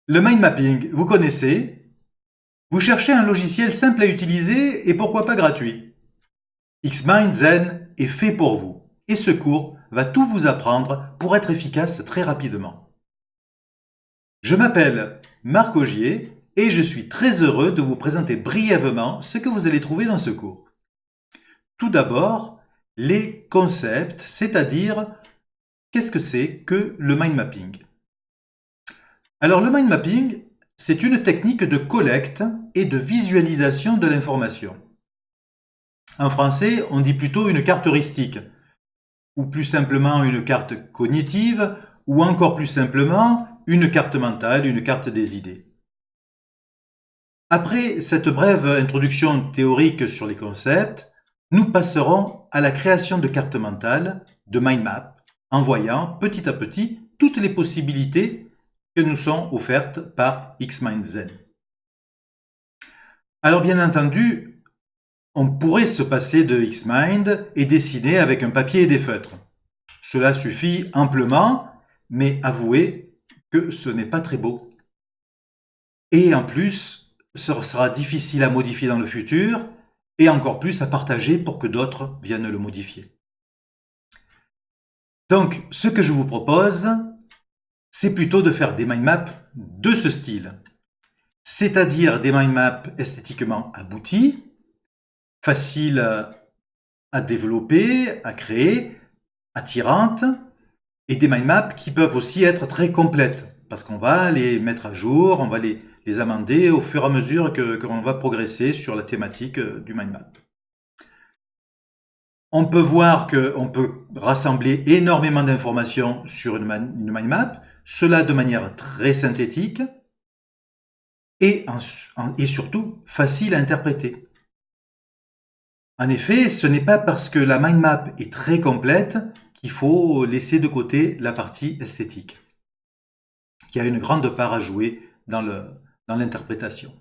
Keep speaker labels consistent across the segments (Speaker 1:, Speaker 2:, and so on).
Speaker 1: Le mind mapping, vous connaissez? Vous cherchez un logiciel simple à utiliser et pourquoi pas gratuit? Xmind Zen est fait pour vous et ce cours va tout vous apprendre pour être efficace très rapidement. Je m'appelle Marc Augier et je suis très heureux de vous présenter brièvement ce que vous allez trouver dans ce cours. Tout d'abord, les concepts, c'est-à-dire qu'est-ce que c'est que le mind mapping? Alors le mind mapping, c'est une technique de collecte et de visualisation de l'information. En français, on dit plutôt une carte heuristique, ou plus simplement une carte cognitive, ou encore plus simplement une carte mentale, une carte des idées. Après cette brève introduction théorique sur les concepts, nous passerons à la création de cartes mentales, de mind map, en voyant petit à petit toutes les possibilités que nous sont offertes par Xmind Zen. Alors bien entendu, on pourrait se passer de Xmind et dessiner avec un papier et des feutres. Cela suffit amplement, mais avouez que ce n'est pas très beau. Et en plus, ce sera difficile à modifier dans le futur et encore plus à partager pour que d'autres viennent le modifier. Donc, ce que je vous propose, c'est plutôt de faire des mind maps de ce style, c'est-à-dire des mind maps esthétiquement aboutis, faciles à développer, à créer, attirantes, et des mind maps qui peuvent aussi être très complètes, parce qu'on va les mettre à jour, on va les amender au fur et à mesure que l'on va progresser sur la thématique du mind map. On peut voir qu'on peut rassembler énormément d'informations sur une mind map, cela de manière très synthétique et surtout facile à interpréter. En effet, ce n'est pas parce que la mind map est très complète qu'il faut laisser de côté la partie esthétique, qui a une grande part à jouer dans l'interprétation.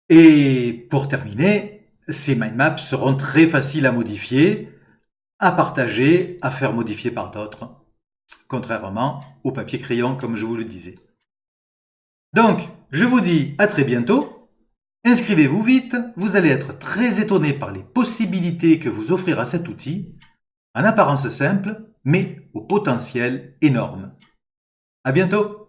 Speaker 1: Et pour terminer, ces mind maps seront très faciles à modifier, à partager, à faire modifier par d'autres, contrairement au papier crayon comme je vous le disais. Donc, je vous dis à très bientôt. Inscrivez-vous vite, vous allez être très étonné par les possibilités que vous offrira cet outil, en apparence simple, mais au potentiel énorme. À bientôt!